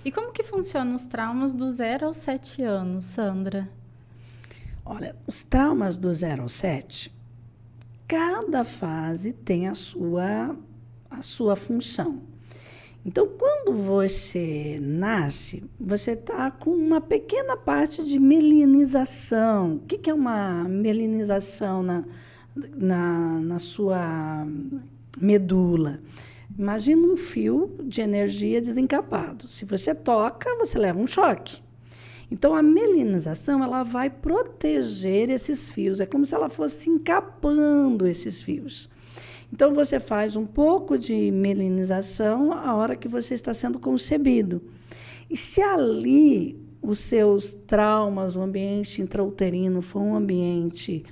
E como que funcionam os traumas do 0 aos 7 anos, Sandra? Olha, os traumas do 0 ao 7, cada fase tem a sua função. Então, quando você nasce, você está com uma pequena parte de melinização. O que é uma melinização na sua medula? Imagina um fio de energia desencapado. Se você toca, você leva um choque. Então, a melinização ela vai proteger esses fios. É como se ela fosse encapando esses fios. Então, você faz um pouco de melinização a hora que você está sendo concebido. E se ali os seus traumas, o ambiente intrauterino for um ambiente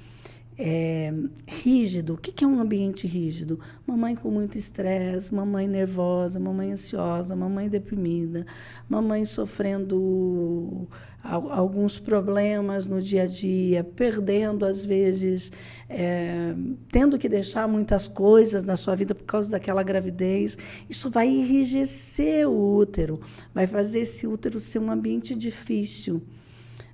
rígido, o que é um ambiente rígido? Mamãe com muito estresse, mamãe nervosa, mamãe ansiosa, mamãe deprimida, mamãe sofrendo alguns problemas no dia a dia, perdendo, às vezes, tendo que deixar muitas coisas na sua vida por causa daquela gravidez. Isso vai enrijecer o útero, vai fazer esse útero ser um ambiente difícil,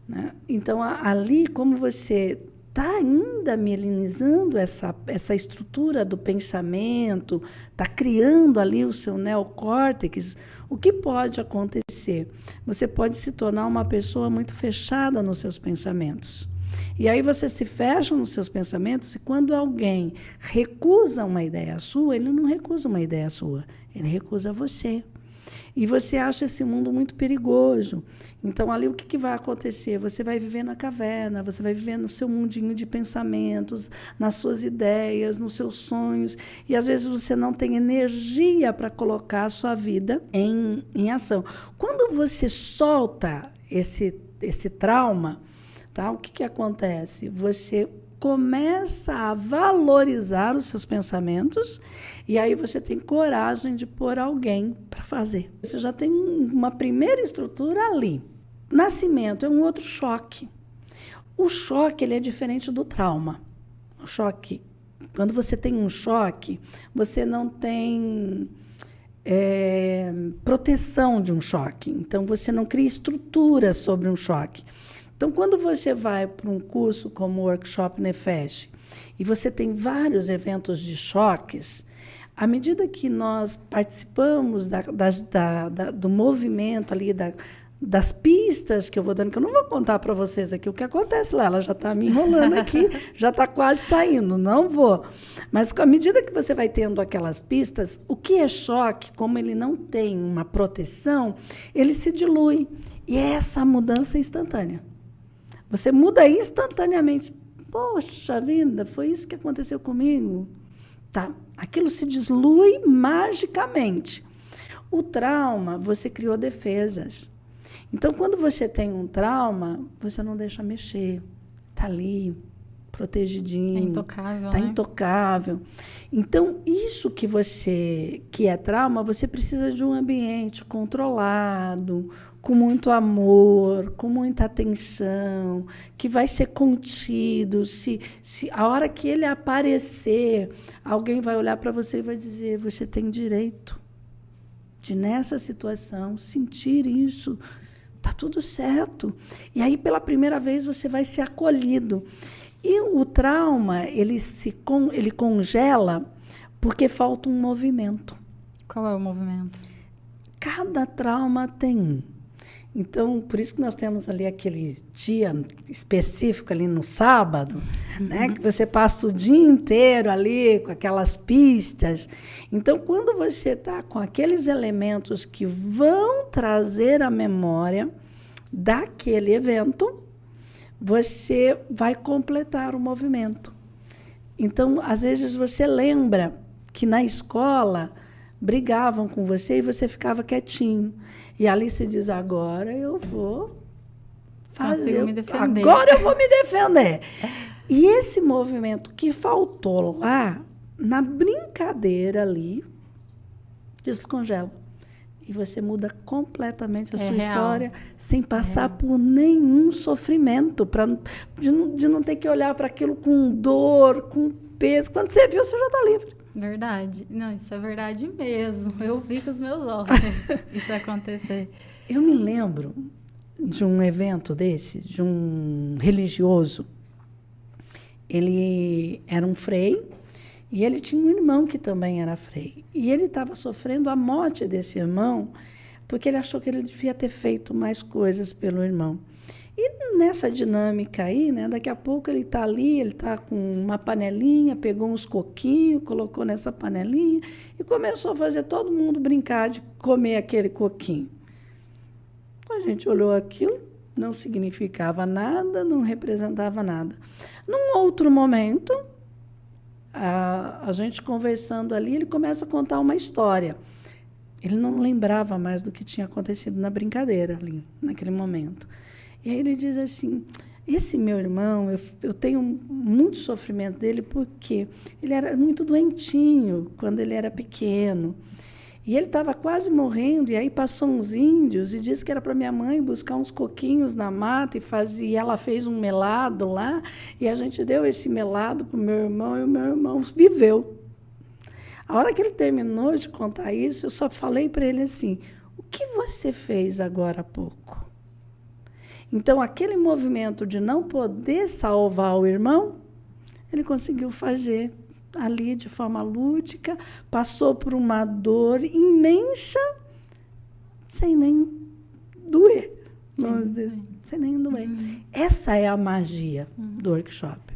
né? Então, ali, como você está ainda melinizando essa estrutura do pensamento, está criando ali o seu neocórtex, o que pode acontecer? Você pode se tornar uma pessoa muito fechada nos seus pensamentos. E aí você se fecha nos seus pensamentos e quando alguém recusa uma ideia sua, ele não recusa uma ideia sua, ele recusa você. E você acha esse mundo muito perigoso. Então, ali, o que vai acontecer? Você vai viver na caverna, você vai viver no seu mundinho de pensamentos, nas suas ideias, nos seus sonhos. E, às vezes, você não tem energia para colocar a sua vida em ação. Quando você solta esse trauma, tá? O que acontece? Você começa a valorizar os seus pensamentos e aí você tem coragem de pôr alguém para fazer. Você já tem uma primeira estrutura ali. Nascimento é um outro choque. O choque ele é diferente do trauma. O choque, quando você tem um choque, você não tem proteção de um choque. Então, você não cria estrutura sobre um choque. Então, quando você vai para um curso como o Workshop Nefesh e você tem vários eventos de choques, à medida que nós participamos do movimento ali, das pistas que eu vou dando, que eu não vou contar para vocês aqui o que acontece lá, ela já está me enrolando aqui, já está quase saindo, não vou. Mas, à medida que você vai tendo aquelas pistas, o que é choque, como ele não tem uma proteção, ele se dilui. E é essa mudança instantânea. Você muda instantaneamente. Poxa vida, foi isso que aconteceu comigo. Tá. Aquilo se dilui magicamente. O trauma, você criou defesas. Então, quando você tem um trauma, você não deixa mexer. Está ali, protegidinho. É intocável, está né? intocável. Então, isso que é trauma, você precisa de um ambiente controlado, com muito amor, com muita atenção, que vai ser contido. Se a hora que ele aparecer, alguém vai olhar para você e vai dizer: você tem direito de, nessa situação, sentir isso. Está tudo certo. E aí, pela primeira vez, você vai ser acolhido. E o trauma, ele congela porque falta um movimento. Qual é o movimento? Cada trauma tem um. Então, por isso que nós temos ali aquele dia específico ali no sábado, né, que você passa o dia inteiro ali com aquelas pistas. Então, quando você está com aqueles elementos que vão trazer a memória daquele evento, você vai completar o movimento. Então, às vezes, você lembra que na escola brigavam com você e você ficava quietinho. E ali você diz: agora eu vou fazer. Me defender. Agora eu vou me defender. E esse movimento que faltou lá, na brincadeira ali, descongela. E você muda completamente a sua história sem passar por nenhum sofrimento, de não ter que olhar para aquilo com dor, com peso. Quando você viu, você já está livre. Verdade. Não, isso é verdade mesmo. Eu vi com os meus olhos isso acontecer. Eu me lembro de um evento desse, de um religioso. Ele era um frei e ele tinha um irmão que também era frei. E ele estava sofrendo a morte desse irmão porque ele achou que ele devia ter feito mais coisas pelo irmão. E nessa dinâmica aí, né, daqui a pouco ele está ali, ele está com uma panelinha, pegou uns coquinhos, colocou nessa panelinha e começou a fazer todo mundo brincar de comer aquele coquinho. A gente olhou aquilo, não significava nada, não representava nada. Num outro momento, a gente conversando ali, ele começa a contar uma história. Ele não lembrava mais do que tinha acontecido na brincadeira ali, naquele momento. E aí ele diz assim, esse meu irmão, eu tenho muito sofrimento dele porque ele era muito doentinho quando ele era pequeno. E ele estava quase morrendo, e aí passou uns índios e disse que era para minha mãe buscar uns coquinhos na mata e ela fez um melado lá, e a gente deu esse melado para o meu irmão, e o meu irmão viveu. A hora que ele terminou de contar isso, eu só falei para ele assim, o que você fez agora há pouco? Então, aquele movimento de não poder salvar o irmão, ele conseguiu fazer ali de forma lúdica, passou por uma dor imensa, sem nem doer. Vamos dizer, sem nem doer. Essa é a magia do workshop.